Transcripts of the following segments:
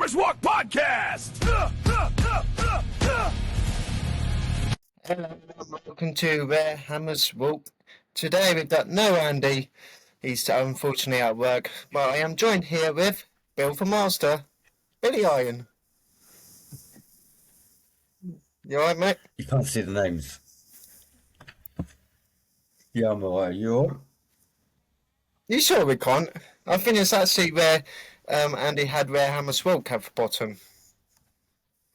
Hammers Walk Podcast. Hello, welcome to Where Hammers Walk. Today we've got no Andy. He's unfortunately at work, but I am joined here with Bill the Master, Billy Iron. You alright, mate? You can't see the names. Yeah, I'm alright. You all right? You sure we can't? I think it's actually where Andy had Where Hammers Walk at the bottom.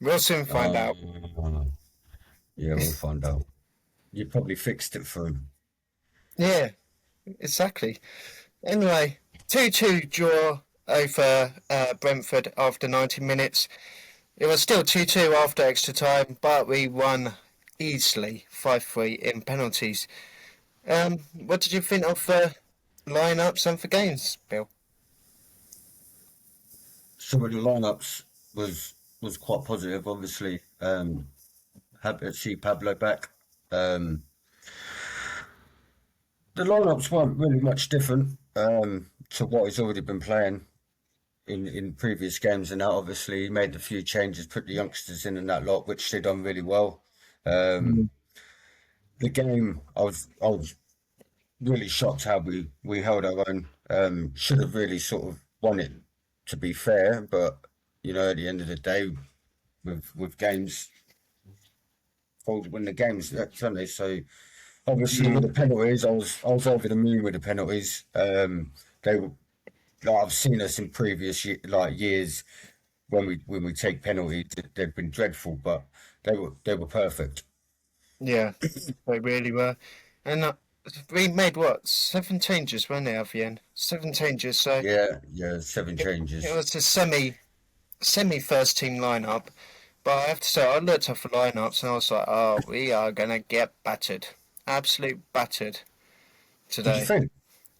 We'll soon find out. Yeah, we'll find out. You probably fixed it for him. Yeah, exactly. Anyway, 2-2 draw over Brentford after 90 minutes. It was still 2-2 after extra time, but we won easily 5-3 in penalties. What did you think of the lineups and the games, Bill? Some of the lineups was quite positive. Obviously, happy to see Pablo back. The lineups weren't really much different to what he's already been playing in previous games, and that obviously he made a few changes, put the youngsters in and that lot, which they done really well. The game, I was really shocked how we held our own. Should have really sort of won it, to be fair, but you know, at the end of the day, with games, folks win the games, don't they? So obviously with the penalties, I was over the moon with the penalties. They were, like, I've seen us in previous years when we take penalties, they've been dreadful, but they were perfect. Yeah, they really were. And we made, 7 changes, weren't they, at the end? 7 changes, so... Yeah, 7 changes. It was a semi first team lineup, but I have to say, I looked at the lineups and I was like, oh, we are going to get battered. Absolute battered today. Did you think?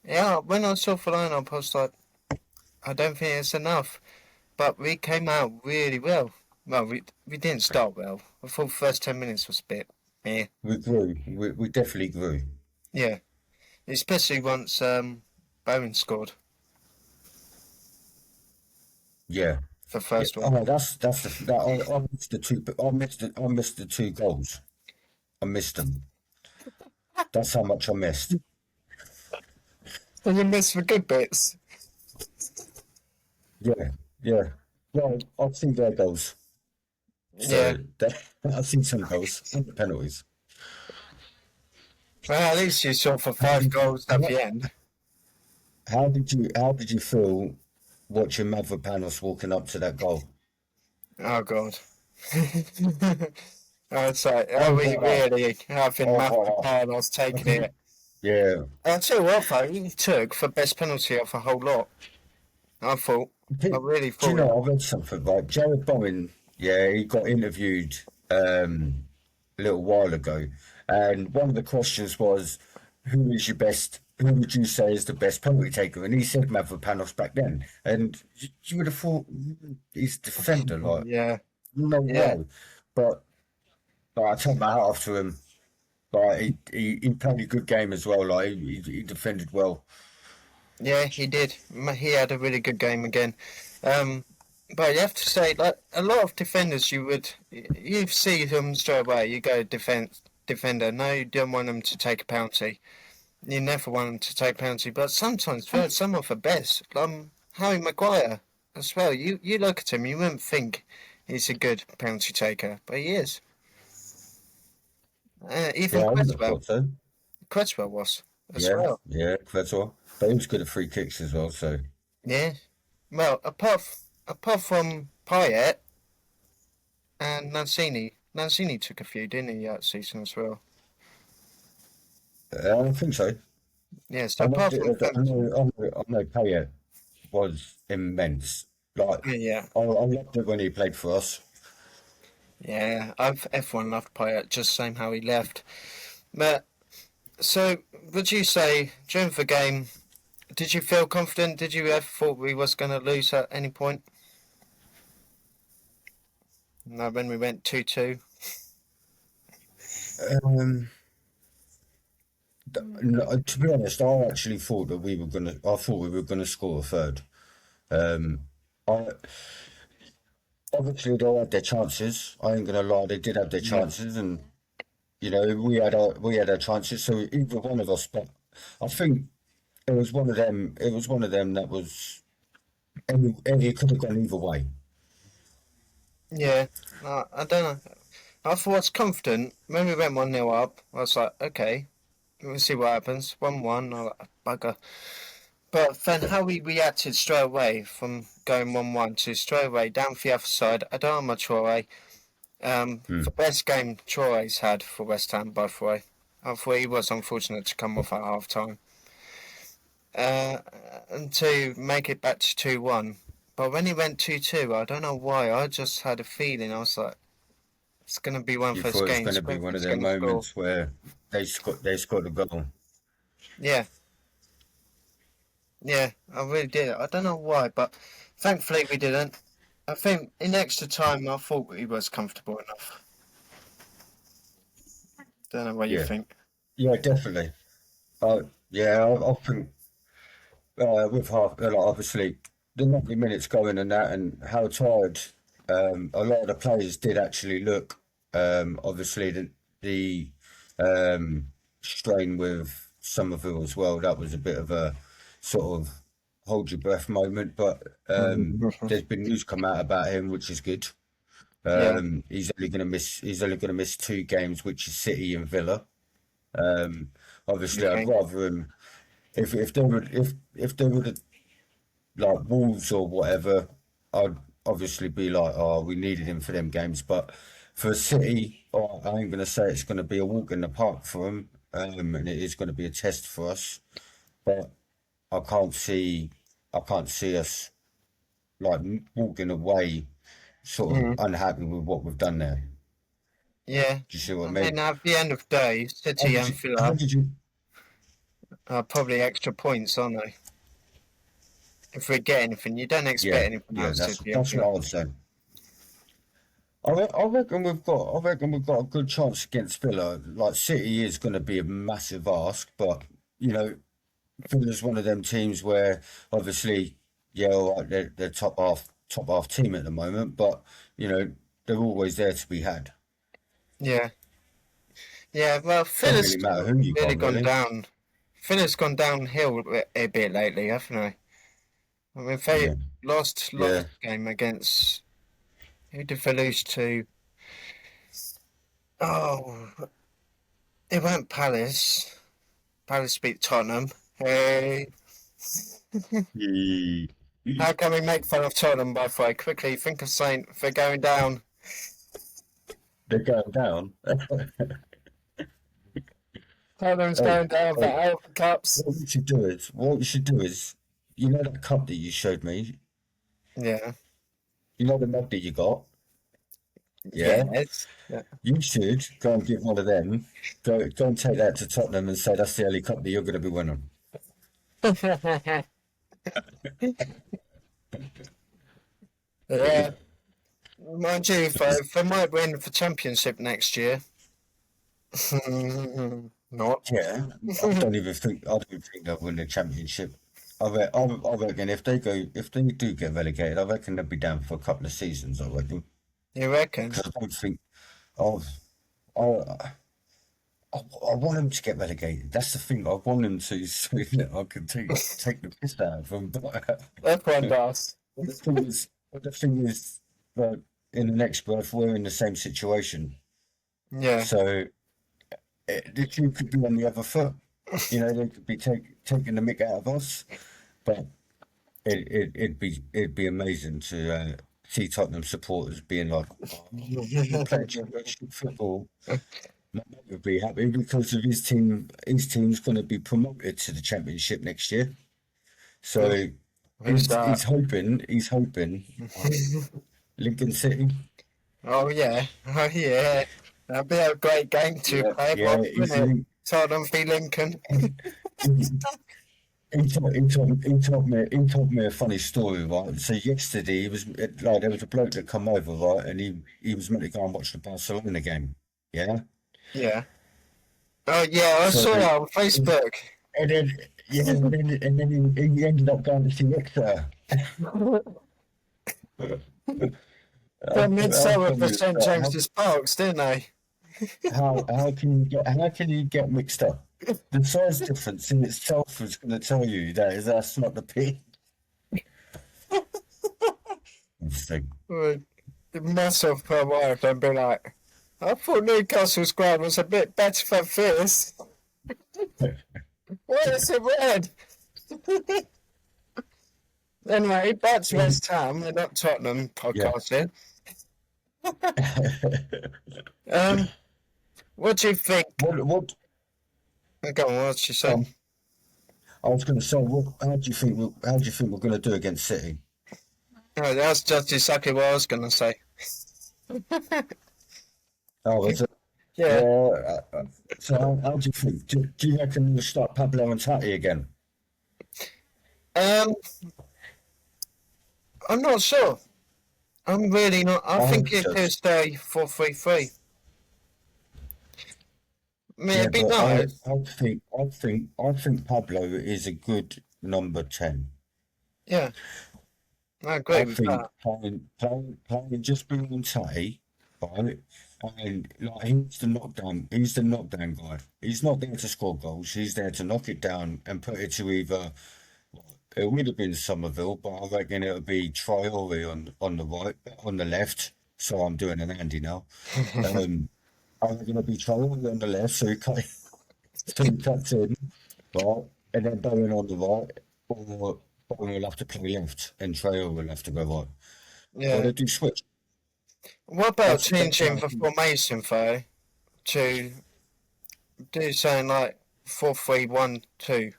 Yeah, when I saw the lineup, I was like, I don't think it's enough. But we came out really well. Well, we didn't start well. I thought the first 10 minutes was a bit meh. We grew. We definitely grew. Yeah, especially once Bowen scored. Yeah. The first one. Oh, I missed the two. I missed the 2 goals. I missed them. That's how much I missed. And you missed the good bits. Yeah. Well, I've seen their goals. So I've seen some goals, some penalties. Well, at least you saw for 5 goals at the end. How did you feel watching Mavropanos walking up to that goal? Oh, God. It's like, are we really having Mavropanos taking it? Yeah. I'll tell you what, though, he took the best penalty of the whole lot. I really thought. Do you know, I read something, right? Jared Bowen, he got interviewed a little while ago, and one of the questions was, who would you say is the best penalty taker? And he said Mavropanos back then. And you would have thought he's defender, like, no way. But I take my hat off to him. But he played a good game as well. Like, he defended well. Yeah, he did. He had a really good game again. But you have to say, like, a lot of defenders, you see them straight away. You go defender. No, you don't want them to take a penalty. You never want them to take a penalty. But sometimes, some of the best, Harry Maguire as well. You look at him, you wouldn't think he's a good penalty taker, but he is. Even Cresswell was as well. Yeah, Cresswell. But he was good at free kicks as well. So yeah. Well, apart from Payet and Lanzini took a few, didn't he, that season as well? I think so. Yeah. So I apart from know Payet was immense. Like, yeah. I loved it when he played for us. Yeah, everyone loved Payet, just same how he left. But so, would you say during the game, did you feel confident? Did you ever thought we was going to lose at any point? No, when we went 2-2. No, to be honest, I actually thought that I thought we were gonna score a third. I obviously they had their chances. I ain't gonna lie, they did have their Yeah. chances, and you know we had our chances. So either one of us, but I think it was one of them. It was one of them that was. It could have gone either way. Yeah. I don't know. I thought I was confident when we went 1-0 up. I was like, okay, we'll see what happens. 1-1. I was like, bugger. But then how we reacted straight away from going 1-1 to straight away down the other side. Adama Traore. The Hmm. best game Traore's had for West Ham, by the way. I thought he was unfortunate to come off at half time. Uh, and to make it back to 2-1. But when he went 2-2, I don't know why. I just had a feeling. I was like, it's going to be one of You those thought it was going games. to be one of Brentford's them going to score. moments where they scored a goal. Yeah, yeah, I really did. I don't know why, but thankfully we didn't. I think in extra time, I thought he was comfortable enough. Don't know what you Yeah, think. yeah, definitely. Yeah, I think with half, like, obviously the 90 minutes going and that, and how tired a lot of the players did actually look. Obviously the strain with Somerville as well. That was a bit of a sort of hold your breath moment, but there's been news come out about him, which is good. Yeah, He's only gonna miss 2 games, which is City and Villa. Um, Obviously, I'd okay. rather him if they would have like Wolves or whatever. I'd obviously be like, oh, we needed him for them games. But for City, oh, I ain't gonna say it's gonna be a walk in the park for him, and it is gonna be a test for us. But I can't see, I can't see us like walking away sort of Mm, unhappy with what we've done there. yeah. Do you see what I I mean? mean, at the end of the day, How City did and you? How Villa did you? are probably extra points, aren't they? If we get anything, you don't expect Yeah, anything out yeah. of That's City and that's Villa. what I would say. I reckon we've got a good chance against Villa. Like City is going to be a massive ask, but you know Villa's one of them teams where obviously, yeah, all right, they're top half team at the moment, but you know they're always there to be had. Yeah, yeah. Well, Don't Villa's really matter who you really got, gone really. down. Villa's gone downhill a bit lately, haven't they? I mean, they Yeah, lost yeah. last game against who did they lose to? Oh, it went Palace. Palace beat Tottenham. Hey, Yee. how can we make fun of Tottenham by the way? Quickly, think of saying they're going down. They're going down. Tottenham's Hey, going down for hey. Alpha Cups. What we should do is, you know that cup that you showed me. Yeah. You know the mug that you got. Yeah. Yes. Yeah. You should go and get one of them. Go and take that to Tottenham and say that's the only cup that you're going to be winning. Yeah. Mind you, if they might win the championship next year. Not. Yeah, I don't even think they'll win the championship. I reckon if they do get relegated, I reckon they'll be down for a couple of seasons. I reckon You reckon? because I don't think I've, I, I want them to get relegated. That's the thing. I want them to so that I can take the piss out of them. But Everyone does. the thing is that in the next breath, we're in the same situation. Yeah. So the team could be on the other foot. You know, they could be taking the mick out of us. But it'd be amazing to see Tottenham supporters being like, oh, we're playing championship football. My mate would be happy because of his team. His team's going to be promoted to the championship next year. So Who's that? he's hoping. Lincoln City. Oh yeah. Oh yeah. That'd be a great game to Yeah, play, yeah. wouldn't it? Tottenham v Lincoln. He, he told me a funny story, right? So yesterday he was like there was a bloke that come over, right, and he was meant to go and watch the Barcelona game. Yeah. Yeah. Oh yeah, I So saw that on Facebook. and then yeah, and then he ended up going to see Exeter. They mixed how up with can the you St James's Parks, didn't they? how can you get mixed up? The size difference in itself is going to tell you that's not the pitch. Interesting. Right. Massive per wife and be like, I thought Newcastle's ground was a bit better for this. Why is it red? Anyway, back to West Ham. We're not Tottenham Yeah. podcast here. Um, what do you think? What Go on, what you say? I was going to say, how do you think we're going to do against City? Oh, that's just exactly what I was going to say. Oh, is it? Yeah. Yeah. So how do you think? Do you reckon we'll start Pablo and Tati again? Um, I'm not sure. I'm really not. I I think hope it so. could stay 4-3-3. I mean, Yeah, it'd be but nice. I think Pablo is a good number 10. Yeah, I agree I with think that. playing just being Tay, right? And like he's the knockdown guy. He's not there to score goals. He's there to knock it down and put it to either. It would have been Somerville, but I reckon it would be Traore on the right, on the left. So I'm doing an Andy now. Um, I reckon it'd be Traore on the left, so he cuts in, right, and then Bowen on the right, or Bowen will have to play left, and Traore will have to go right. Or Yeah. they do switch. What about That's changing how I the think. formation though to do something like 4-3-1-2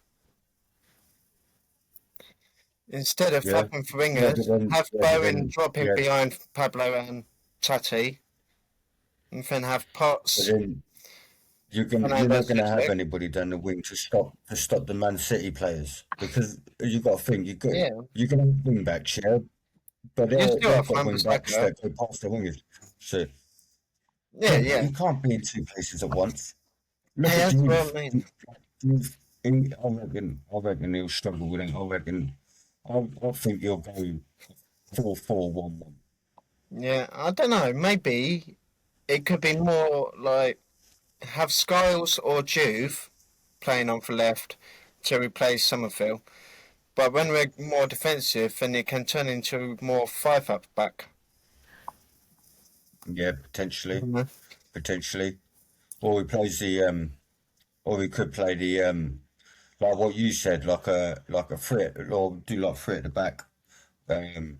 instead of Yeah, flapping for but wingers? then, Have Bowen dropping yeah, behind Pablo and Tati, and then have but Potts, then you're not Fernandez, gonna have Cedric. anybody down the wing to stop the Man City players because you got to think Yeah, you're gonna have wing backs, yeah, but you still they've have got Wan wing backs Bissaka. that go past the wingers. So Yeah, yeah, but yeah. you can't be in two places at once. Look Hey, at that's what I Diouf. mean. I reckon he'll struggle with it. I think he'll go 4-4-1-1. Yeah, I don't know. Maybe it could be more like have Skiles or Juve playing on for left to replace Summerfield. But when we're more defensive, then it can turn into more five up back. Yeah, potentially, Mhm. potentially. Or he plays or he could play like what you said, like a three, or do like three at the back, um,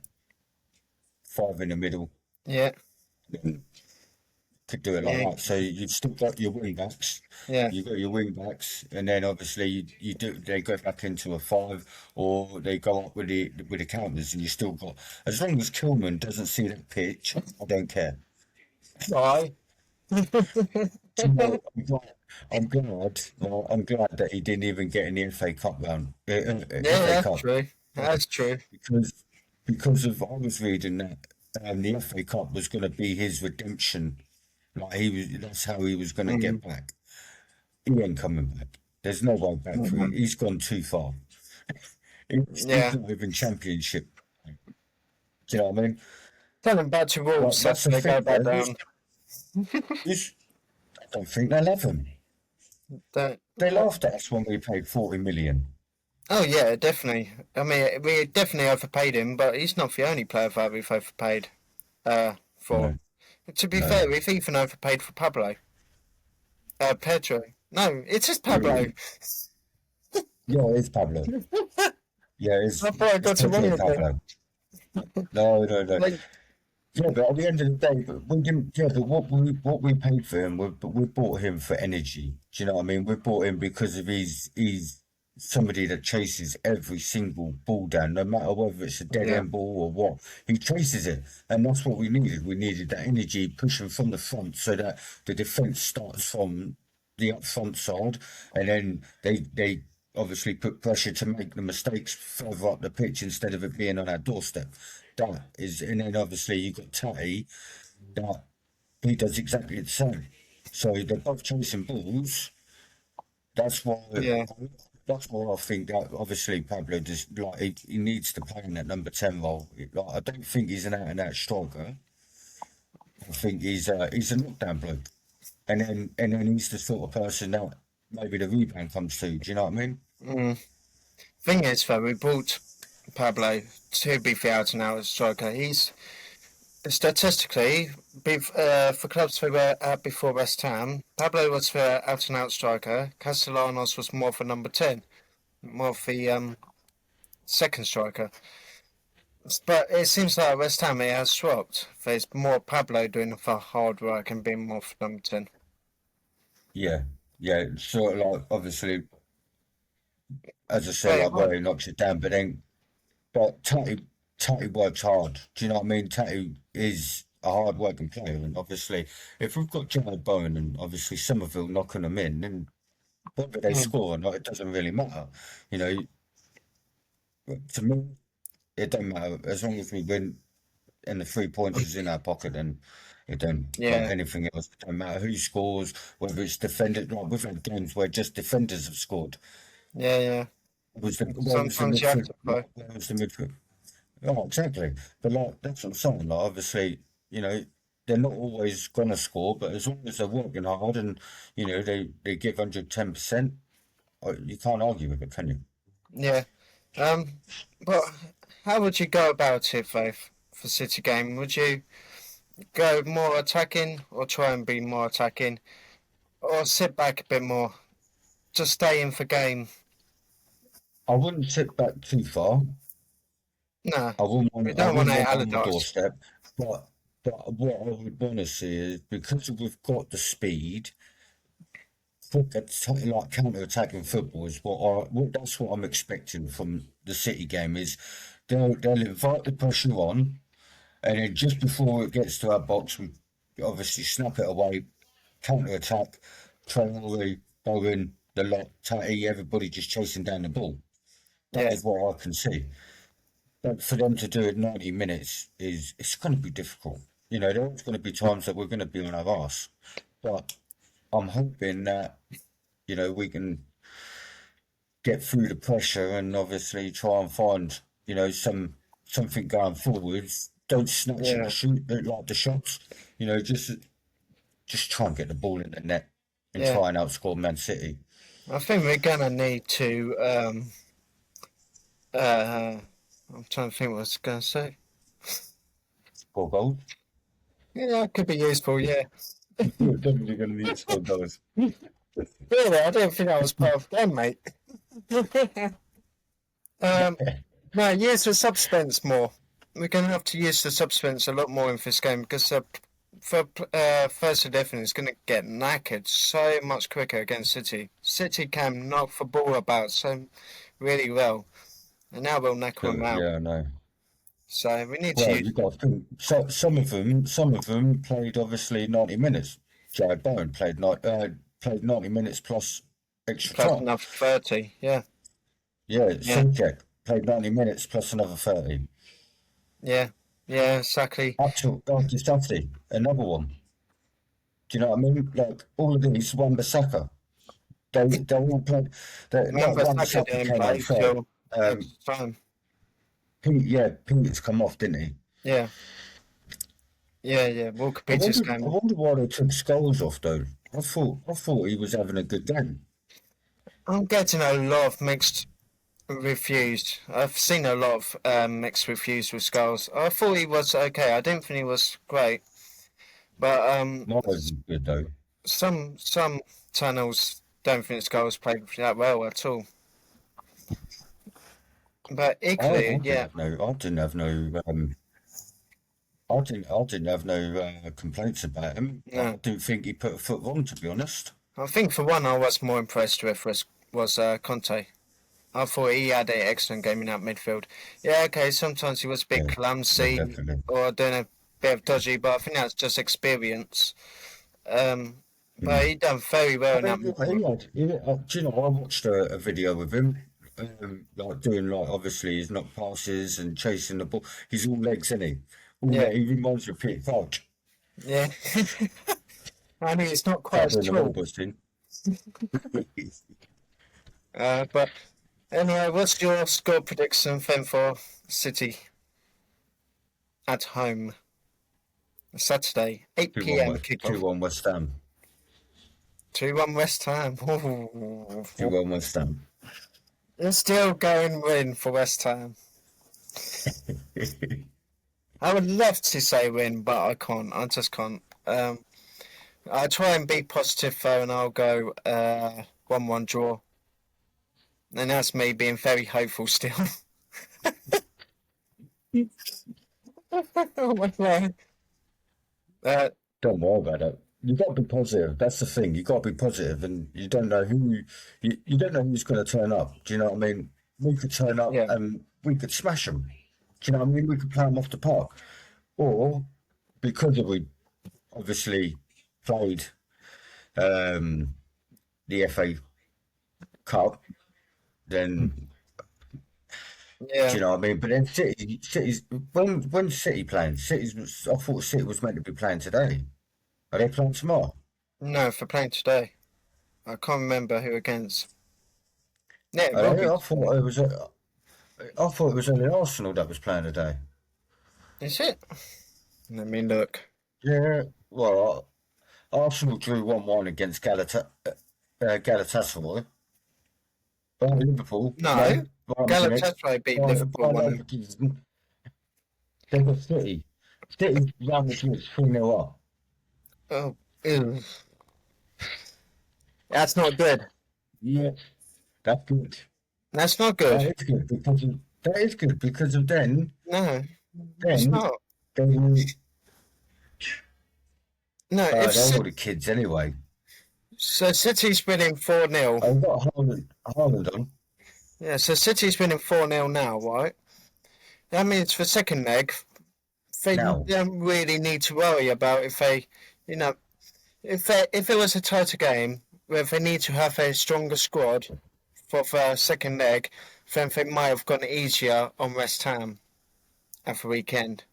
five in the middle. Yeah, Then could do it like yeah, that. So you've still got your wing backs. yeah. You got your wing backs, and then obviously you do they go back into a five, or they go up with the counters, and you still got as long as Kilman doesn't see that pitch, I don't care. Why? Do you know, I'm glad that he didn't even get in the FA Cup round, Yeah, FA that's Cup, true. That's true. because I was reading that the FA Cup was going to be his redemption. Like that's how he was going to Mm, get back. He ain't coming back. There's no way back for it. mhm. He's gone too far. He's Yeah. not even championship. Do you know what I mean? Tell them back to Wolves. That's That's the they go thing. back Yeah, down. I don't think they'll have him. Don't, They laughed at us when we paid 40 million. oh yeah, definitely. I mean, we definitely overpaid him, but he's not the only player that we've overpaid. For No, to be no. fair, we've even overpaid for Pablo. Pedro. No, it's just Pablo. Yeah, yeah, it's Pablo. Yeah, I thought I it's got it wrong Pedro again. Pablo. No, no, no. Like, Yeah, but at the end of the day, but we didn't. Yeah, but what we paid for him, we bought him for energy. Do you know what I mean? We bought him because of he's somebody that chases every single ball down, no matter whether it's a dead yeah, end ball or what. He chases it, and that's what we needed. We needed that energy pushing from the front, so that the defense starts from the up front side, and then they obviously put pressure to make the mistakes further up the pitch instead of it being on our doorstep. That is, and then obviously you got Tatty that he does exactly the same. So they're both chasing balls. That's why. yeah, That's why I think that obviously Pablo just like he needs to play in that number 10 role. Like, I don't think he's an out and out striker, I think he's a knockdown bloke, and then he's the sort of person that maybe the rebound comes to. Do you know what I mean? Mm. Thing is, though, we brought Pablo to be the out and out striker. He's statistically, for clubs who were at before West Ham, Pablo was the out and out striker. Castellanos was more for number 10, more of the second striker. But it seems like West Ham it has swapped. There's more Pablo doing the hard work and being more for number 10. Yeah, yeah. Sort of like obviously, as I said, Wait, like what? where he knocks it down, but Tatty works hard. Do you know what I mean? Tatty is a hard working player, and obviously, if we've got Jared Bowen and obviously Somerville knocking them in, then whether they Mm, score or not, it doesn't really matter. You know, to me, it don't matter as long as we win and the 3 points is in our pocket, then it don't. But yeah, anything else, it don't matter who scores, whether it's defenders. Like we've had games where just defenders have scored. yeah, yeah. Was the where was the Sometimes you have midfield? to Like, play. where was the midfield? Oh, exactly. But like that's what I'm saying. Like obviously, you know, they're not always gonna score, but as long as they're working hard and they give 110%, you can't argue with it, can you? Yeah. Um, but how would you go about it, though, for City game? Would you go more attacking or try and be more attacking or sit back a bit more? Just stay in for game? I wouldn't sit back too far. Nah, we I don't want wouldn't to want it on the Allardyce. doorstep. But what I would want to see is because we've got the speed, like counter-attacking football is that's what I'm expecting from the City game is they'll invite the pressure on, and then just before it gets to our box, we obviously snap it away, counter-attack, Traore, Bowen, the lot, Tatty, everybody just chasing down the ball. That Yeah, is what I can see. But for them to do it 90 minutes is it's going to be difficult. You know, there's going to be times that we're going to be on our arse. But I'm hoping that, we can get through the pressure and obviously try and find, something going forwards. Don't snatch at yeah, the shoot like the shots. You know, just try and get the ball in the net and yeah. try and outscore Man City. I think we're gonna need to. Uh, I'm trying to think what I was gonna say. Score goals. Yeah, it could be useful. Yeah. You're definitely going to need to score goals. Really, I didn't think that was part of the game, mate. um, no, use the suspense more. We're going to have to use the suspense a lot more in this game because first 11 is going to get knackered so much quicker against City. City can knock the ball about so really well, and now we'll knock them out. Yeah, I know. So we need to Well, use you got to think. So some of them played obviously 90 minutes. Jared Bowen played 90 minutes plus extra plus time. another 30. Yeah, Yeah, yeah, Soucek played 90 minutes plus another 30. yeah, yeah, exactly. Up to Saturday, another one. Do you know what I mean? Like all of these, Wan-Bissaka, they all played. Like Remember, Saka Wan-Bissaka didn't came on play third. till Um, extra time. Pete's come off, didn't he? Yeah, yeah, yeah. Walker I Peters wonder, I came. wonder why they took Scholes off though. I thought he was having a good game. I'm getting a lot of mixed reviews. I've seen a lot of mixed reviews with Skulls. I thought he was okay. I didn't think he was great, but Mine was good though. some channels don't think Skulls played that well at all. But equally, yeah, I didn't have no, I didn't have no complaints about him. I no. didn't think he put a foot wrong, to be honest. I think for one, I was more impressed with was Conte. I thought he had an excellent game in that midfield. Yeah, okay, sometimes he was a bit Yeah, yeah, clumsy definitely. or doing a bit of dodgy, but I think that's just experience. But Mm. he done very well I in that mean, midfield. do you know, I watched a video with him, like doing like obviously he's not passes and chasing the ball. He's all legs, isn't he? All Yeah, leg. He reminds me of Peter Crouch, yeah. I mean, it's not quite as covering the tall. robots thing. But anyway, what's your score prediction then for City at home? Saturday, 8 p.m. kickoff. 2-1 West Ham. 2-1 West Ham. Ooh. 2-1 West Ham. It's still going win for West Ham. I would love to say win, but I can't. I just can't. I try and be positive though, and I'll go 1-1 draw. And that's me being very hopeful still. Oh my God. Don't worry about it. You got to be positive. That's the thing. You got to be positive, and you don't know you don't know who's going to turn up. Do you know what I mean? We could turn up Yeah. and we could smash them. Do you know what I mean? We could play them off the park, or because we obviously played the FA Cup, then Yeah. do you know what I mean? But then City's when City playing, I thought City was meant to be playing today. Are they playing tomorrow? No, for playing today. I can't remember who against. Yeah, it Are will they? be. I thought it was only Arsenal that was playing today. Is it? Let me look. Yeah, well, Arsenal drew 1-1 against Galatasaray. Liverpool, No, Bayern Munich, Galatasaray beat Liverpool 1. Leverkusen. They got City. City round the Madrid 3-0 up. Oh, ew. That's not good. Yeah, that's good. That's not That good. is good because of No, it's then not. they No, if they're all the kids anyway. so, City's winning 4-0. I've got Haaland on. Yeah, so City's winning 4-0 now, right? That means for second leg, they Now. don't really need to worry about if they, if it was a tighter game where they need to have a stronger squad for the second leg, then they might have gone easier on West Ham at the weekend.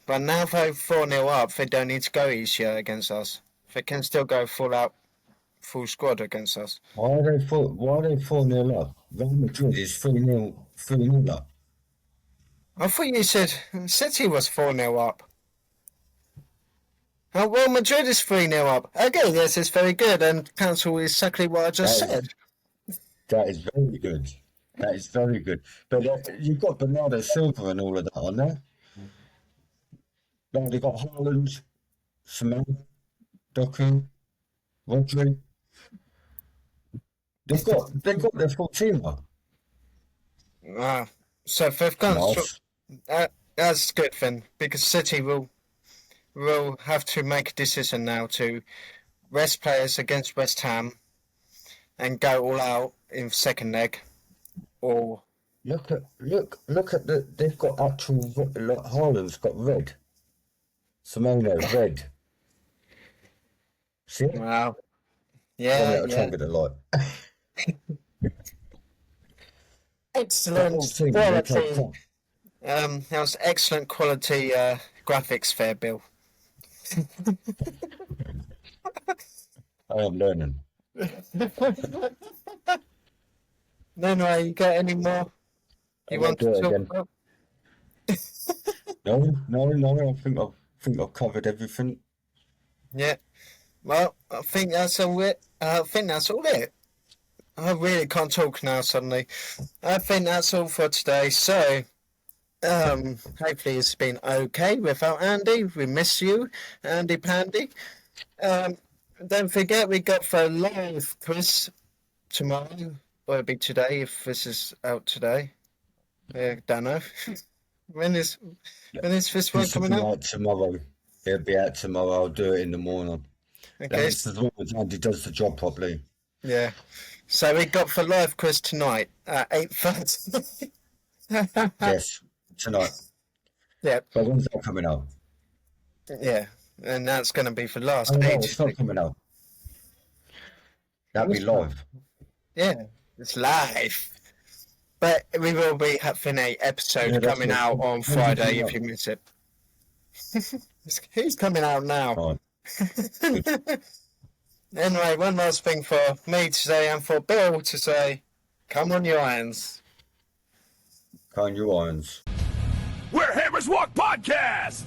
But now they're 4-0 up, they don't need to go easier against us. They can still go full squad against us. Why are they 4-0 up? Real Madrid is 3-0 up. I thought you said City was 4-0 up. Oh, well, Madrid is 3-0 up. Okay, yes, it's very good and cancel exactly what I just said. That is very good. That is very good. But you've got Bernardo Silva and all of that on there. Now they've got Haaland, Semedo, Doku, Rodri. They've got their full team up. So if they've gone, Nice. that's good then, because City will have to make a decision now to rest players against West Ham and go all out in second leg, or Look at they've got actual look, Haaland's got red. Semedo red. See? wow, I'll yeah, try and get it light. excellent Team, they play quality. That was excellent quality graphics there, Bill. I am learning. No, you got any more you want to talk about? No. I think I've covered everything. Yeah. Well, I think that's all it. I really can't talk now suddenly. I think that's all for today. So, hopefully it's been okay without Andy. We miss you, Andy Pandy. Don't forget we got the live quiz tomorrow. Or it'll be today if this is out today. Don't know. When is this one This will coming be out? out tomorrow. It'll be out tomorrow. I'll do it in the morning. Okay. That's as long as Andy does the job properly. Yeah. So we got the live quiz tonight at 8:30. Yes, tonight. Yeah. But when's that coming out? Yeah. And that's going to be for last Oh no, age. it's not coming out. That'll be live. Yeah, it's live. But we will be having a episode Yeah, that's coming it. out on When does it Friday come if out? you miss it. Who's coming out now? Right. Anyway, one last thing for me to say and for Bill to say, come on, you irons. Kind you irons. Where Hammers Walk Podcast!